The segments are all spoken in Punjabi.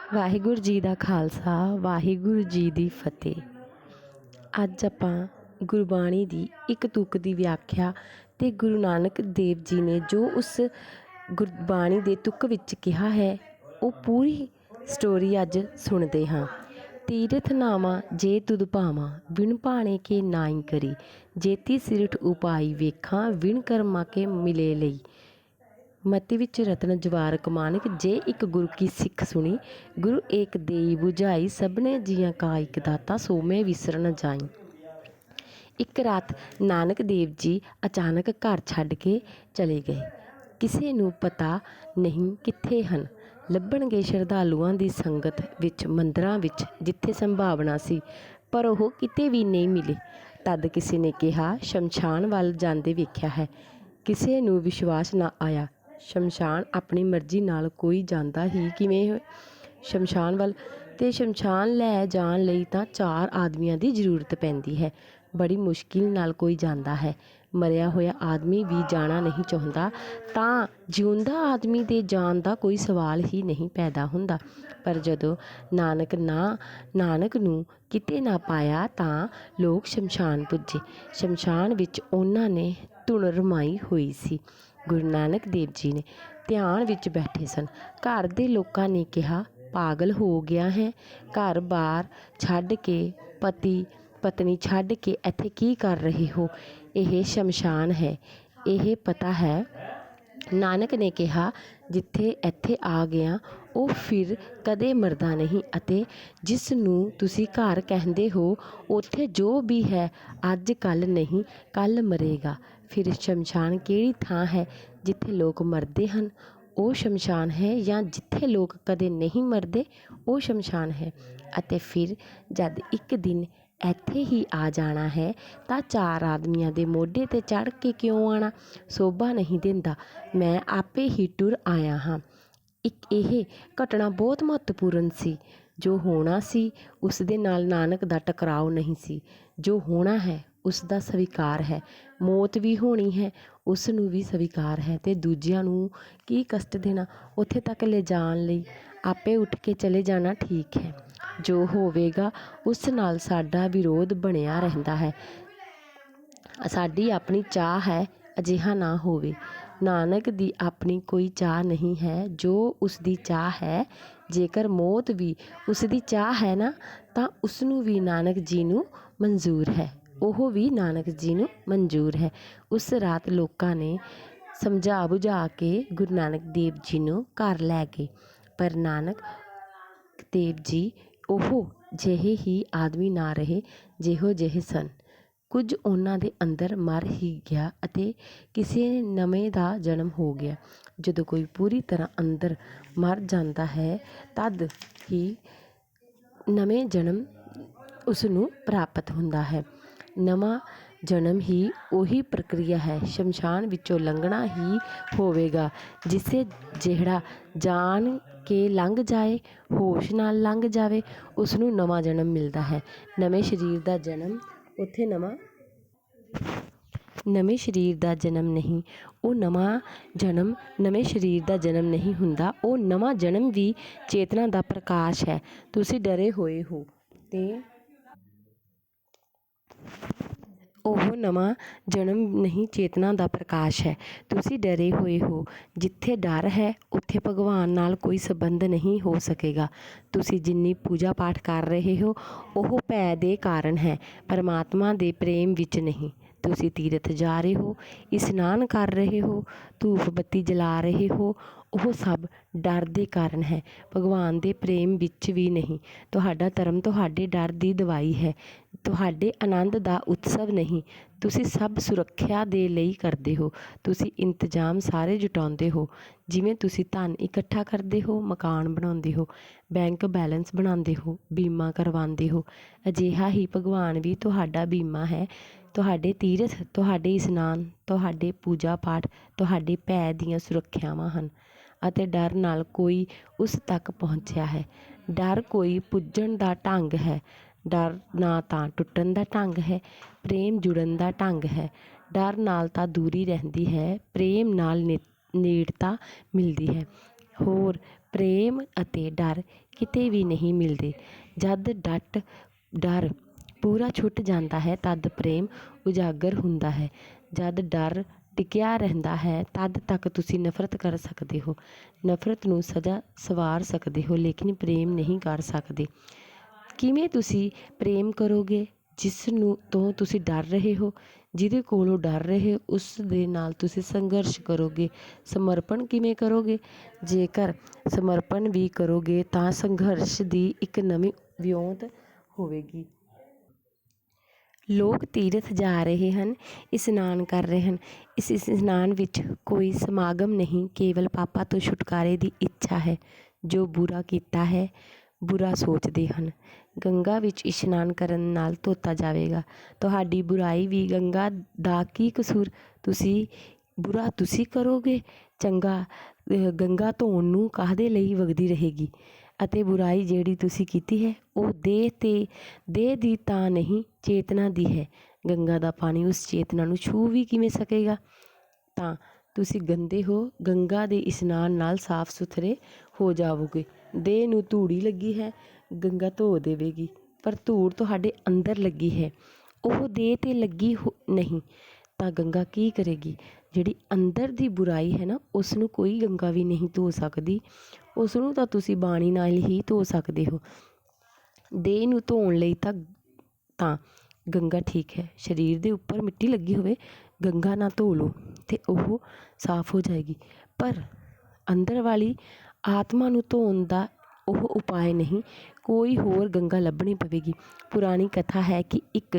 ਵਾਹਿਗੁਰੂ ਜੀ ਦਾ ਖਾਲਸਾ ਵਾਹਿਗੁਰੂ ਜੀ ਦੀ ਫਤਿਹ। ਅੱਜ ਆਪਾਂ ਗੁਰਬਾਣੀ ਦੀ ਇੱਕ ਤੁਕ ਦੀ ਵਿਆਖਿਆ ਅਤੇ ਗੁਰੂ ਨਾਨਕ ਦੇਵ ਜੀ ਨੇ ਜੋ ਉਸ ਗੁਰਬਾਣੀ ਦੇ ਤੁਕ ਵਿੱਚ ਕਿਹਾ ਹੈ ਉਹ ਪੂਰੀ ਸਟੋਰੀ ਅੱਜ ਸੁਣਦੇ ਹਾਂ। ਤੀਰਥ ਨਾਵਾਂ ਜੇ ਤੁਧ ਭਾਵਾਂ ਵਿਣ ਭਾਣੇ ਕੇ ਨਾਈ ਕਰੀ, ਜੇਤੀ ਸਿਰਠ ਉਪਾਈ ਵੇਖਾਂ ਵਿਣ ਕਰਮਾ ਕੇ ਮਿਲੇ ਲਈ। ਮਤੀ ਵਿੱਚ ਰਤਨ ਜਵਾਰਕ ਮਾਨਕ, ਜੇ ਇੱਕ ਗੁਰੂ ਕੀ ਸਿੱਖ ਸੁਣੀ, ਗੁਰੂ ਏਕ ਦੇਈ ਬੁਝਾਈ, ਸਭਨੇ ਜੀਆਂ ਕਾ ਇੱਕ ਦਾਤਾ, ਸੋ ਮੈਂ ਵਿਸਰ ਨ ਜਾਈ। ਇੱਕ ਰਾਤ ਨਾਨਕ ਦੇਵ ਜੀ ਅਚਾਨਕ ਘਰ ਛੱਡ ਕੇ ਚਲੇ ਗਏ। ਕਿਸੇ ਨੂੰ ਪਤਾ ਨਹੀਂ ਕਿੱਥੇ ਹਨ। ਲੱਭਣਗੇ ਸ਼ਰਧਾਲੂਆਂ ਦੀ ਸੰਗਤ ਵਿੱਚ, ਮੰਦਰਾਂ ਵਿੱਚ, ਜਿੱਥੇ ਸੰਭਾਵਨਾ ਸੀ, ਪਰ ਉਹ ਕਿਤੇ ਵੀ ਨਹੀਂ ਮਿਲੇ। ਤਦ ਕਿਸੇ ਨੇ ਕਿਹਾ, ਸ਼ਮਸ਼ਾਨ ਵੱਲ ਜਾਂਦੇ ਵੇਖਿਆ ਹੈ। ਕਿਸੇ ਨੂੰ ਵਿਸ਼ਵਾਸ ਨਾ ਆਇਆ। ਸ਼ਮਸ਼ਾਨ ਆਪਣੀ ਮਰਜ਼ੀ ਨਾਲ ਕੋਈ ਜਾਂਦਾ ਹੀ ਕਿਵੇਂ ਸ਼ਮਸ਼ਾਨ ਵੱਲ, ਅਤੇ ਸ਼ਮਸ਼ਾਨ ਲੈ ਜਾਣ ਲਈ ਤਾਂ 4 ਆਦਮੀਆਂ ਦੀ ਜ਼ਰੂਰਤ ਪੈਂਦੀ ਹੈ। ਬੜੀ ਮੁਸ਼ਕਿਲ ਨਾਲ ਕੋਈ ਜਾਂਦਾ ਹੈ। ਮਰਿਆ ਹੋਇਆ ਆਦਮੀ ਵੀ ਜਾਣਾ ਨਹੀਂ ਚਾਹੁੰਦਾ ਤਾਂ ਜਿਉਂਦਾ ਆਦਮੀ ਦੇ ਜਾਣ ਦਾ ਕੋਈ ਸਵਾਲ ਹੀ ਨਹੀਂ ਪੈਦਾ ਹੁੰਦਾ। ਪਰ ਜਦੋਂ ਨਾਨਕ ਨੂੰ ਕਿਤੇ ਨਾ ਪਾਇਆ ਤਾਂ ਲੋਕ ਸ਼ਮਸ਼ਾਨ ਪੁੱਜੇ। ਸ਼ਮਸ਼ਾਨ ਵਿੱਚ ਉਹਨਾਂ ਨੇ ਧੁਨ ਰਮਾਈ ਹੋਈ ਸੀ। ਗੁਰੂ ਨਾਨਕ ਦੇਵ ਜੀ ਨੇ ਧਿਆਨ ਵਿੱਚ ਬੈਠੇ ਸਨ। ਘਰ ਦੇ ਲੋਕਾਂ ਨੇ ਕਿਹਾ, ਪਾਗਲ ਹੋ ਗਿਆ ਹੈ? ਘਰ ਬਾਰ ਛੱਡ ਕੇ, ਪਤੀ ਪਤਨੀ ਛੱਡ ਕੇ ਇੱਥੇ ਕੀ ਕਰ ਰਹੇ ਹੋ? ਇਹ ਸ਼ਮਸ਼ਾਨ ਹੈ, ਇਹ ਪਤਾ ਹੈ। ਨਾਨਕ ਨੇ ਕਿਹਾ, ਜਿੱਥੇ ਇੱਥੇ ਆ ਗਿਆ ਉਹ ਫਿਰ ਕਦੇ ਮਰਦਾ ਨਹੀਂ, ਅਤੇ ਜਿਸ ਨੂੰ ਤੁਸੀਂ ਘਰ ਕਹਿੰਦੇ ਹੋ ਉੱਥੇ ਜੋ ਵੀ ਹੈ ਅੱਜ ਕੱਲ੍ਹ ਨਹੀਂ ਕੱਲ੍ਹ ਮਰੇਗਾ। ਫਿਰ ਸ਼ਮਸ਼ਾਨ ਕਿਹੜੀ ਥਾਂ ਹੈ? ਜਿੱਥੇ ਲੋਕ ਮਰਦੇ ਹਨ ਉਹ ਸ਼ਮਸ਼ਾਨ ਹੈ, ਜਾਂ ਜਿੱਥੇ ਲੋਕ ਕਦੇ ਨਹੀਂ ਮਰਦੇ ਉਹ ਸ਼ਮਸ਼ਾਨ ਹੈ? ਅਤੇ ਫਿਰ ਜਦ ਇੱਕ ਦਿਨ ਇੱਥੇ ਹੀ ਆ ਜਾਣਾ ਹੈ ਤਾਂ 4 ਆਦਮੀਆਂ ਦੇ ਮੋਢੇ 'ਤੇ ਚੜ੍ਹ ਕੇ ਕਿਉਂ ਆਉਣਾ? ਸੋਭਾ ਨਹੀਂ ਦਿੰਦਾ। ਮੈਂ ਆਪੇ ਹੀ ਟੁਰ ਆਇਆ ਹਾਂ। ਇਹ ਘਟਨਾ ਬਹੁਤ ਮਹੱਤਵਪੂਰਨ ਸੀ। ਜੋ ਹੋਣਾ ਸੀ ਉਸ ਦੇ ਨਾਲ ਨਾਨਕ ਦਾ ਟਕਰਾਓ ਨਹੀਂ ਸੀ। ਜੋ ਹੋਣਾ ਹੈ ਉਸ ਦਾ ਸਵੀਕਾਰ ਹੈ। ਮੌਤ ਵੀ ਹੋਣੀ ਹੈ, ਉਸ ਨੂੰ ਵੀ ਸਵੀਕਾਰ ਹੈ। ਅਤੇ ਦੂਜਿਆਂ ਨੂੰ ਕੀ ਕਸ਼ਟ ਦੇਣਾ? ਉੱਥੇ ਤੱਕ ਲਿਜਾਣ ਲਈ ਆਪੇ ਉੱਠ ਕੇ ਚਲੇ ਜਾਣਾ ਠੀਕ ਹੈ। ਜੋ ਹੋਵੇਗਾ ਉਸ ਨਾਲ ਸਾਡਾ ਵਿਰੋਧ ਬਣਿਆ ਰਹਿੰਦਾ ਹੈ। ਸਾਡੀ ਆਪਣੀ ਚਾਹ ਹੈ ਅਜਿਹਾ ਨਾ ਹੋਵੇ। ਨਾਨਕ ਦੀ ਆਪਣੀ ਕੋਈ ਚਾਹ ਨਹੀਂ ਹੈ ਜੋ ਉਸ ਦੀ ਚਾਹ ਹੈ। ਜੇਕਰ ਮੌਤ ਵੀ ਉਸ ਦੀ ਚਾਹ ਹੈ ਨਾ, ਤਾਂ ਉਸ ਨੂੰ ਵੀ ਨਾਨਕ ਜੀ ਨੂੰ ਮਨਜ਼ੂਰ ਹੈ। ਉਹ ਵੀ ਨਾਨਕ ਜੀ ਨੂੰ ਮਨਜ਼ੂਰ ਹੈ। ਉਸ ਰਾਤ ਲੋਕਾਂ ਨੇ ਸਮਝਾ ਬੁਝਾ ਕੇ ਗੁਰੂ ਨਾਨਕ ਦੇਵ ਜੀ ਨੂੰ ਘਰ ਲੈ ਗਏ। ਪਰ ਨਾਨਕ ਦੇਵ ਜੀ ਉਹ ਜਿਹੇ ਹੀ ਆਦਮੀ ਨਾ ਰਹੇ ਜਿਹੋ ਜਿਹੇ ਸਨ। ਕੁਝ ਉਹਨਾਂ ਦੇ ਅੰਦਰ ਮਰ ਹੀ ਗਿਆ ਅਤੇ ਕਿਸੇ ਨਵੇਂ ਦਾ ਜਨਮ ਹੋ ਗਿਆ। ਜਦੋਂ ਕੋਈ ਪੂਰੀ ਤਰ੍ਹਾਂ ਅੰਦਰ ਮਰ ਜਾਂਦਾ ਹੈ ਤਦ ਹੀ ਨਵੇਂ ਜਨਮ ਉਸ ਨੂੰ ਪ੍ਰਾਪਤ ਹੁੰਦਾ ਹੈ। ਨਵਾਂ ਜਨਮ ਹੀ ਉਹੀ ਪ੍ਰਕਿਰਿਆ ਹੈ। ਸ਼ਮਸ਼ਾਨ ਵਿੱਚੋਂ ਲੰਘਣਾ ਹੀ ਹੋਵੇਗਾ। ਜਿਹੜਾ ਜਾਣ ਕੇ ਲੰਘ ਜਾਏ, ਹੋਸ਼ ਨਾਲ ਲੰਘ ਜਾਵੇ, ਉਸ ਨੂੰ ਨਵਾਂ ਜਨਮ ਮਿਲਦਾ ਹੈ। ਨਵੇਂ ਸਰੀਰ ਦਾ ਜਨਮ ਨਵੇਂ ਸਰੀਰ ਦਾ ਜਨਮ ਨਹੀਂ, ਉਹ ਨਵਾਂ ਜਨਮ ਨਵੇਂ ਸਰੀਰ ਦਾ ਜਨਮ ਨਹੀਂ ਹੁੰਦਾ। ਉਹ ਨਵਾਂ ਜਨਮ ਵੀ ਚੇਤਨਾ ਦਾ ਪ੍ਰਕਾਸ਼ ਹੈ। ਤੁਸੀਂ ਡਰੇ ਹੋਏ ਹੋ ਤੇ ਉਹ ਨਵਾਂ ਜਨਮ ਨਹੀਂ, ਚੇਤਨਾ ਦਾ ਪ੍ਰਕਾਸ਼ ਹੈ। ਤੁਸੀਂ ਡਰੇ ਹੋਏ ਹੋ। ਜਿੱਥੇ ਡਰ ਹੈ ਉੱਥੇ ਭਗਵਾਨ ਨਾਲ ਕੋਈ ਸੰਬੰਧ ਨਹੀਂ ਹੋ ਸਕੇਗਾ। ਤੁਸੀਂ ਜਿੰਨੀ ਪੂਜਾ ਪਾਠ ਕਰ ਰਹੇ ਹੋ ਉਹ ਭੈ ਦੇ ਕਾਰਨ ਹੈ, ਪਰਮਾਤਮਾ ਦੇ ਪ੍ਰੇਮ ਵਿੱਚ ਨਹੀਂ। ਤੁਸੀਂ ਤੀਰਥ ਜਾ ਰਹੇ ਹੋ, ਇਸ਼ਨਾਨ ਕਰ ਰਹੇ ਹੋ, ਧੂਫ ਬੱਤੀ ਜਲਾ ਰਹੇ ਹੋ, ਉਹ ਸਭ ਡਰ ਦੇ ਕਾਰਨ ਹੈ, ਭਗਵਾਨ ਦੇ ਪ੍ਰੇਮ ਵਿੱਚ ਵੀ ਨਹੀਂ। ਤੁਹਾਡਾ ਧਰਮ ਤੁਹਾਡੇ ਡਰ ਦੀ ਦਵਾਈ ਹੈ, ਤੁਹਾਡੇ ਆਨੰਦ ਦਾ ਉਤਸਵ ਨਹੀਂ। ਤੁਸੀਂ ਸਭ ਸੁਰੱਖਿਆ ਦੇ ਲਈ ਕਰਦੇ ਹੋ। ਤੁਸੀਂ ਇੰਤਜ਼ਾਮ ਸਾਰੇ ਜੁਟਾਉਂਦੇ ਹੋ। ਜਿਵੇਂ ਤੁਸੀਂ ਧਨ ਇਕੱਠਾ ਕਰਦੇ ਹੋ, ਮਕਾਨ ਬਣਾਉਂਦੇ ਹੋ, ਬੈਂਕ ਬੈਲੈਂਸ ਬਣਾਉਂਦੇ ਹੋ, ਬੀਮਾ ਕਰਵਾਉਂਦੇ ਹੋ, ਅਜਿਹਾ ਹੀ ਭਗਵਾਨ ਵੀ ਤੁਹਾਡਾ ਬੀਮਾ ਹੈ। ਤੁਹਾਡੇ ਤੀਰਥ, ਤੁਹਾਡੇ ਇਸ਼ਨਾਨ, ਤੁਹਾਡੇ ਪੂਜਾ ਪਾਠ ਤੁਹਾਡੇ ਭੈ ਦੀਆਂ ਸੁਰੱਖਿਆਵਾਂ ਹਨ, ਅਤੇ ਡਰ ਨਾਲ ਕੋਈ ਉਸ ਤੱਕ ਪਹੁੰਚਿਆ ਹੈ। ਡਰ ਕੋਈ ਪੁੱਜਣ ਦਾ ਢੰਗ ਹੈ, ਡਰ ਨਾ ਤਾਂ ਟੁੱਟਣ ਦਾ ਢੰਗ ਹੈ, ਪ੍ਰੇਮ ਜੁੜਨ ਦਾ ਢੰਗ ਹੈ। ਡਰ ਨਾਲ ਤਾਂ ਦੂਰੀ ਰਹਿੰਦੀ ਹੈ, ਪ੍ਰੇਮ ਨਾਲ ਨੇੜਤਾ ਮਿਲਦੀ ਹੈ। ਹੋਰ ਪ੍ਰੇਮ ਅਤੇ ਡਰ ਕਿਤੇ ਵੀ ਨਹੀਂ ਮਿਲਦੇ। ਜਦ ਡਰ ਪੂਰਾ ਛੁੱਟ ਜਾਂਦਾ ਹੈ ਤਦ ਪ੍ਰੇਮ ਉਜਾਗਰ ਹੁੰਦਾ ਹੈ। ਜਦ ਡਰ ਟਿਕਿਆ ਰਹਿੰਦਾ ਹੈ ਤਦ ਤੱਕ ਤੁਸੀਂ ਨਫ਼ਰਤ ਕਰ ਸਕਦੇ ਹੋ। ਨਫ਼ਰਤ ਨੂੰ ਸਵਾਰ ਸਕਦੇ ਹੋ ਲੇਕਿਨ ਪ੍ਰੇਮ ਨਹੀਂ ਕਰ ਸਕਦੇ। ਕਿਵੇਂ ਤੁਸੀਂ ਪ੍ਰੇਮ ਕਰੋਗੇ? ਜਿਸ ਤੋਂ ਤੁਸੀਂ ਡਰ ਰਹੇ ਹੋ, ਜਿਹਦੇ ਕੋਲੋਂ ਡਰ ਰਹੇ ਹੋ, ਉਸ ਦੇ ਨਾਲ ਤੁਸੀਂ ਸੰਘਰਸ਼ ਕਰੋਗੇ। ਸਮਰਪਣ ਕਿਵੇਂ ਕਰੋਗੇ? ਜੇਕਰ ਸਮਰਪਣ ਵੀ ਕਰੋਗੇ ਤਾਂ ਸੰਘਰਸ਼ ਦੀ ਇੱਕ ਨਵੀਂ ਵਿਉਂਤ ਹੋਵੇਗੀ। ਲੋਕ ਤੀਰਥ ਜਾ ਰਹੇ ਹਨ, ਇਸ਼ਨਾਨ ਕਰ ਰਹੇ ਹਨ। ਇਸ ਇਸ਼ਨਾਨ ਵਿੱਚ ਕੋਈ ਸਮਾਗਮ ਨਹੀਂ, ਕੇਵਲ ਪਾਪਾਂ ਤੋਂ ਛੁਟਕਾਰੇ ਦੀ ਇੱਛਾ ਹੈ। ਜੋ ਬੁਰਾ ਕੀਤਾ ਹੈ, ਬੁਰਾ ਸੋਚਦੇ ਹਨ। ਗੰਗਾ ਵਿੱਚ ਇਸ਼ਨਾਨ ਕਰਨ ਨਾਲ ਧੋਤਾ ਜਾਵੇਗਾ। ਤੁਹਾਡੀ ਬੁਰਾਈ ਵੀ ਗੰਗਾ ਦਾ ਕੀ ਕਸੂਰ? ਬੁਰਾ ਤੁਸੀਂ ਕਰੋਗੇ, ਚੰਗਾ ਗੰਗਾ ਧੋਣ ਨੂੰ ਕਾਹਦੇ ਲਈ ਵਗਦੀ ਰਹੇਗੀ? ਅਤੇ ਬੁਰਾਈ ਜਿਹੜੀ ਤੁਸੀਂ ਕੀਤੀ ਹੈ ਉਹ ਦੇਹ ਦੀ ਤਾਂ ਨਹੀਂ, ਚੇਤਨਾ ਦੀ ਹੈ। ਗੰਗਾ ਦਾ ਪਾਣੀ ਉਸ ਚੇਤਨਾ ਨੂੰ ਛੂਹ ਵੀ ਕਿਵੇਂ ਸਕੇਗਾ? ਤਾਂ ਤੁਸੀਂ ਗੰਦੇ ਹੋ। ਗੰਗਾ ਦੇ ਇਸ਼ਨਾਨ ਨਾਲ ਸਾਫ਼ ਸੁਥਰੇ ਹੋ ਜਾਵੋਗੇ। ਦੇਹ ਨੂੰ ਧੂੜੀ ਲੱਗੀ ਹੈ, ਗੰਗਾ ਧੋ ਦੇਵੇਗੀ, ਪਰ ਧੂੜ ਤੁਹਾਡੇ ਅੰਦਰ ਲੱਗੀ ਹੈ, ਉਹ ਦੇਹ 'ਤੇ ਲੱਗੀ ਨਹੀਂ, ਤਾਂ ਗੰਗਾ ਕੀ ਕਰੇਗੀ? ਜਿਹੜੀ ਅੰਦਰ ਦੀ ਬੁਰਾਈ ਹੈ ਨਾ, ਉਸ ਨੂੰ ਕੋਈ ਗੰਗਾ ਵੀ ਨਹੀਂ ਧੋ ਸਕਦੀ। ਉਸ ਨੂੰ ਤਾਂ ਤੁਸੀਂ ਬਾਣੀ ਨਾਲ ਹੀ ਧੋ ਸਕਦੇ ਹੋ। ਦੇਹ ਨੂੰ ਧੋਣ ਲਈ ਤਾਂ ਗੰਗਾ ਠੀਕ ਹੈ। ਸਰੀਰ ਦੇ ਉੱਪਰ ਮਿੱਟੀ ਲੱਗੀ ਹੋਵੇ, ਗੰਗਾ ਨਾਲ ਧੋ ਲਓ ਅਤੇ ਉਹ ਸਾਫ਼ ਹੋ ਜਾਏਗੀ। ਪਰ ਅੰਦਰ ਵਾਲੀ ਆਤਮਾ ਨੂੰ ਧੋਣ ਦਾ ਉਹ ਉਪਾਅ ਨਹੀਂ, ਕੋਈ ਹੋਰ ਗੰਗਾ ਲੱਭਣੀ ਪਵੇਗੀ। ਪੁਰਾਣੀ ਕਥਾ ਹੈ ਕਿ ਇੱਕ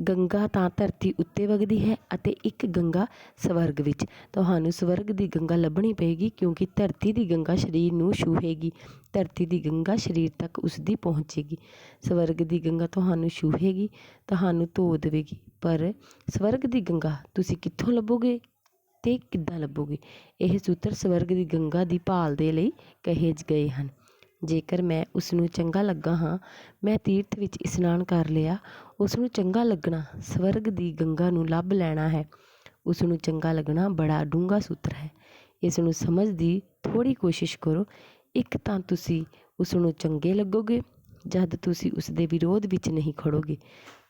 ਗੰਗਾ ਤਾਂ ਧਰਤੀ ਉੱਤੇ ਵਗਦੀ ਹੈ ਅਤੇ ਇੱਕ ਗੰਗਾ ਸਵਰਗ ਵਿੱਚ। ਤੁਹਾਨੂੰ ਸਵਰਗ ਦੀ ਗੰਗਾ ਲੱਭਣੀ ਪਏਗੀ, ਕਿਉਂਕਿ ਧਰਤੀ ਦੀ ਗੰਗਾ ਸਰੀਰ ਨੂੰ ਛੂਹੇਗੀ, ਧਰਤੀ ਦੀ ਗੰਗਾ ਸਰੀਰ ਤੱਕ ਉਸਦੀ ਪਹੁੰਚੇਗੀ। ਸਵਰਗ ਦੀ ਗੰਗਾ ਤੁਹਾਨੂੰ ਛੂਹੇਗੀ, ਤੁਹਾਨੂੰ ਧੋ ਦੇਵੇਗੀ, ਪਰ ਸਵਰਗ ਦੀ ਗੰਗਾ ਤੁਸੀਂ ਕਿੱਥੋਂ ਲੱਭੋਗੇ ਅਤੇ ਕਿੱਦਾਂ ਲੱਭੋਗੇ? ਇਹ ਸੂਤਰ ਸਵਰਗ ਦੀ ਗੰਗਾ ਦੀ ਭਾਲ ਦੇ ਲਈ ਕਹੇ ਗਏ ਹਨ। ਜੇਕਰ ਮੈਂ ਉਸ ਨੂੰ ਚੰਗਾ ਲੱਗਾ ਹਾਂ, ਮੈਂ ਤੀਰਥ ਵਿੱਚ ਇਸ਼ਨਾਨ ਕਰ ਲਿਆ, ਉਸ ਨੂੰ ਚੰਗਾ ਲੱਗਣਾ, ਸਵਰਗ ਦੀ ਗੰਗਾ ਨੂੰ ਲੱਭ ਲੈਣਾ ਹੈ। ਉਸ ਨੂੰ ਚੰਗਾ ਲੱਗਣਾ ਬੜਾ ਡੂੰਘਾ ਸੂਤਰ ਹੈ। ਇਸ ਨੂੰ ਸਮਝ ਦੀ ਥੋੜ੍ਹੀ ਕੋਸ਼ਿਸ਼ ਕਰੋ। ਇੱਕ ਤਾਂ ਤੁਸੀਂ ਉਸ ਨੂੰ ਚੰਗੇ ਲੱਗੋਗੇ ਜਦ ਤੁਸੀਂ ਉਸ ਦੇ ਵਿਰੋਧ ਵਿੱਚ ਨਹੀਂ ਖੜੋਗੇ।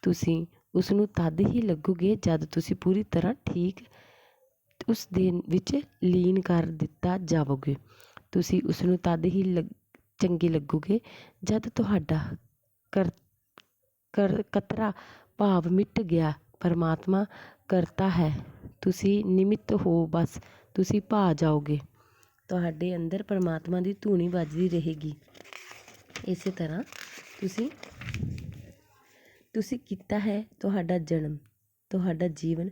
ਤੁਸੀਂ ਉਸ ਨੂੰ ਤਦ ਹੀ ਲੱਗੋਗੇ ਜਦ ਤੁਸੀਂ ਪੂਰੀ ਤਰ੍ਹਾਂ ਠੀਕ ਉਸ ਦੇ ਵਿੱਚ ਲੀਨ ਕਰ ਦਿੱਤਾ ਜਾਵੋਗੇ। ਤੁਸੀਂ ਉਸ ਨੂੰ ਤਦ ਹੀ ਚੰਗੇ ਲੱਗੋਗੇ ਜਦ ਤੁਹਾਡਾ ਕਤਰਾ ਭਾਵ ਮਿਟ ਗਿਆ। ਪਰਮਾਤਮਾ ਕਰਤਾ ਹੈ, ਤੁਸੀਂ ਨਿਮਿਤ ਹੋ, ਬਸ ਤੁਸੀਂ ਭਾ ਜਾਓਗੇ। ਤੁਹਾਡੇ ਅੰਦਰ ਪਰਮਾਤਮਾ ਦੀ ਧੂਣੀ ਵੱਜਦੀ ਰਹੇਗੀ। ਇਸੇ ਤਰ੍ਹਾਂ ਤੁਸੀਂ ਕੀਤਾ ਹੈ ਤੁਹਾਡਾ ਜਨਮ, ਤੁਹਾਡਾ ਜੀਵਨ,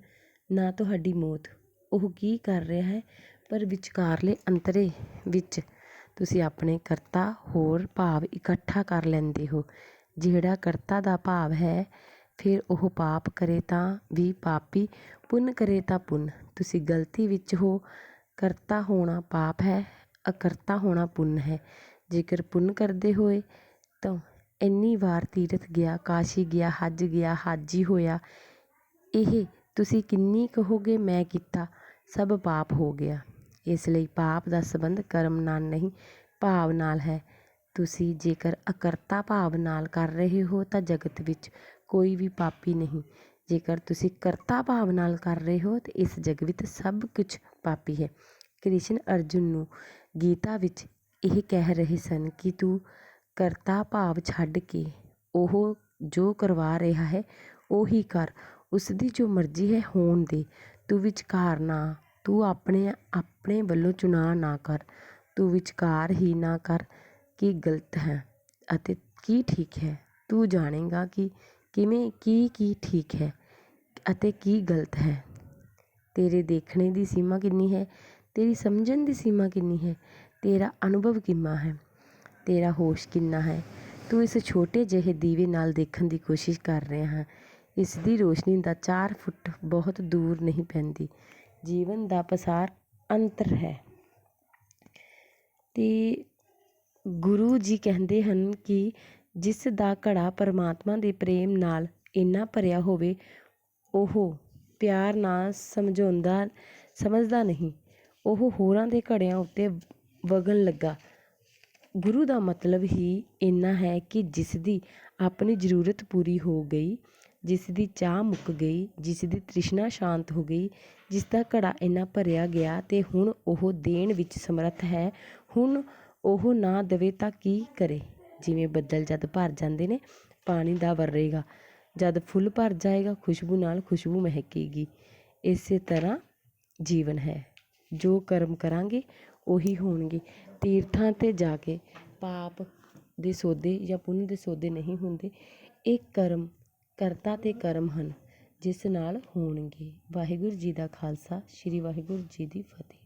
ਨਾ ਤੁਹਾਡੀ ਮੌਤ। ਉਹ ਕੀ ਕਰ ਰਿਹਾ ਹੈ? ਪਰ ਵਿਚਕਾਰਲੇ ਅੰਤਰੇ ਵਿੱਚ ਤੁਸੀਂ ਆਪਣੇ ਕਰਤਾ ਹੋਰ ਭਾਵ ਇਕੱਠਾ ਕਰ ਲੈਂਦੇ ਹੋ। ਜਿਹੜਾ ਕਰਤਾ ਦਾ ਭਾਵ ਹੈ, ਫਿਰ ਉਹ ਪਾਪ ਕਰੇ ਤਾਂ ਵੀ ਪਾਪੀ, ਪੁੰਨ ਕਰੇ ਤਾਂ ਪੁੰਨ। ਤੁਸੀਂ ਗਲਤੀ ਵਿੱਚ ਹੋ। ਕਰਤਾ ਹੋਣਾ ਪਾਪ ਹੈ, ਅਕਰਤਾ ਹੋਣਾ ਪੁੰਨ ਹੈ। ਜੇਕਰ ਪੁੰਨ ਕਰਦੇ ਹੋਏ ਤਾਂ ਇੰਨੀ ਵਾਰ ਤੀਰਥ ਗਿਆ, ਕਾਸ਼ੀ ਗਿਆ, ਹੱਜ ਗਿਆ, ਹਾਜੀ ਹੋਇਆ, ਇਹ ਤੁਸੀਂ ਕਿੰਨੀ ਕਹੋਗੇ ਮੈਂ ਕੀਤਾ, ਸਭ ਪਾਪ ਹੋ ਗਿਆ। ਇਸ ਲਈ ਪਾਪ ਦਾ ਸੰਬੰਧ ਕਰਮ ਨਾਲ ਨਹੀਂ, ਭਾਵ ਨਾਲ ਹੈ। ਤੁਸੀਂ ਜੇਕਰ ਅਕਰਤਾ ਭਾਵ ਨਾਲ ਕਰ ਰਹੇ ਹੋ ਤਾਂ ਜਗਤ ਵਿੱਚ ਕੋਈ ਵੀ ਪਾਪੀ ਨਹੀਂ। ਜੇਕਰ ਤੁਸੀਂ ਕਰਤਾ ਭਾਵ ਨਾਲ ਕਰ ਰਹੇ ਹੋ ਤਾਂ ਇਸ ਜਗ ਵਿੱਚ ਸਭ ਕੁਝ ਪਾਪੀ ਹੈ। ਕ੍ਰਿਸ਼ਨ ਅਰਜੁਨ ਨੂੰ ਗੀਤਾ ਵਿੱਚ ਇਹ ਕਹਿ ਰਹੇ ਸਨ ਕਿ ਤੂੰ ਕਰਤਾ ਭਾਵ ਛੱਡ ਕੇ ਉਹ ਜੋ ਕਰਵਾ ਰਿਹਾ ਹੈ ਉਹੀ ਕਰ, ਉਸਦੀ ਜੋ ਮਰਜ਼ੀ ਹੈ ਹੋਣ ਦੇ। ਤੂੰ ਵਿਚਕਾਰ ਨਾ, ਤੂੰ ਆਪਣੇ ਵੱਲੋਂ ਚੁਣਾਵ ਨਾ ਕਰ, ਤੂੰ ਵਿਚਕਾਰ ਹੀ ਨਾ ਕਰ ਕੀ ਗਲਤ ਹੈ ਅਤੇ ਕੀ ਠੀਕ ਹੈ। ਤੂੰ ਜਾਣੇਗਾ ਕਿ ਕਿਵੇਂ ਕੀ ਠੀਕ ਹੈ ਅਤੇ ਕੀ ਗਲਤ ਹੈ। ਤੇਰੇ ਦੇਖਣੇ ਦੀ ਸੀਮਾ ਕਿੰਨੀ ਹੈ, ਤੇਰੀ ਸਮਝਣ ਦੀ ਸੀਮਾ ਕਿੰਨੀ ਹੈ, ਤੇਰਾ ਅਨੁਭਵ ਕਿੰਨਾ ਹੈ, ਤੇਰਾ ਹੋਸ਼ ਕਿੰਨਾ ਹੈ। ਤੂੰ ਇਸ ਛੋਟੇ ਜਿਹੇ ਦੀਵੇ ਨਾਲ ਦੇਖਣ ਦੀ ਕੋਸ਼ਿਸ਼ ਕਰ ਰਿਹਾ ਹੈ। ਇਸ ਦੀ ਰੋਸ਼ਨੀ ਦਾ 4 ਫੁੱਟ ਬਹੁਤ ਦੂਰ ਨਹੀਂ ਪੈਂਦੀ। ਜੀਵਨ ਦਾ ਪਸਾਰ ਅੰਤਰ ਹੈ। ਅਤੇ ਗੁਰੂ ਜੀ ਕਹਿੰਦੇ ਹਨ ਕਿ ਜਿਸ ਦਾ ਘੜਾ ਪਰਮਾਤਮਾ ਦੇ ਪ੍ਰੇਮ ਨਾਲ ਇੰਨਾ ਭਰਿਆ ਹੋਵੇ, ਉਹ ਪਿਆਰ ਨਾਲ ਸਮਝਦਾ ਨਹੀਂ। ਉਹ ਹੋਰਾਂ ਦੇ ਘੜਿਆਂ ਉੱਤੇ ਵਗਣ ਲੱਗਾ ਗੁਰੂ ਦਾ ਮਤਲਬ ਹੀ ਇੰਨਾ ਹੈ ਕਿ ਜਿਸ ਦੀ ਆਪਣੀ ਜ਼ਰੂਰਤ ਪੂਰੀ ਹੋ ਗਈ, ਜਿਸ ਦੀ ਚਾਹ ਮੁੱਕ ਗਈ, ਜਿਸ ਦੀ ਤ੍ਰਿਸ਼ਨਾ ਸ਼ਾਂਤ ਹੋ ਗਈ, ਜਿਸ ਦਾ ਘੜਾ ਇੰਨਾ ਭਰਿਆ ਗਿਆ ਅਤੇ ਹੁਣ ਉਹ ਦੇਣ ਵਿੱਚ ਸਮਰੱਥ ਹੈ। ਹੁਣ ਉਹ ਨਾ ਦੇਵੇ ਤਾਂ ਕੀ ਕਰੇ। ਜਿਵੇਂ ਬੱਦਲ ਜਦ ਭਰ ਜਾਂਦੇ ਨੇ, ਪਾਣੀ ਦਾ ਵਰੇਗਾ, ਜਦ ਫੁੱਲ ਭਰ ਜਾਏਗਾ ਖੁਸ਼ਬੂ ਨਾਲ ਖੁਸ਼ਬੂ ਮਹਿਕੇਗੀ। ਇਸੇ ਤਰ੍ਹਾਂ ਜੀਵਨ ਹੈ, ਜੋ ਕਰਮ ਕਰਾਂਗੇ ਉਹੀ ਹੋਣਗੇ। ਤੀਰਥਾਂ 'ਤੇ ਜਾ ਕੇ ਪਾਪ ਦੇ ਸੌਦੇ ਜਾਂ ਪੁੰਨ ਦੇ ਸੌਦੇ ਨਹੀਂ ਹੁੰਦੇ। ਇਹ ਕਰਮ ਕਰਤਾ ਅਤੇ ਕਰਮ ਹਨ ਜਿਸ ਨਾਲ ਹੋਣਗੇ। ਵਾਹਿਗੁਰੂ ਜੀ ਦਾ ਖਾਲਸਾ, ਸ਼੍ਰੀ ਵਾਹਿਗੁਰੂ ਜੀ ਦੀ ਫਤਿਹ।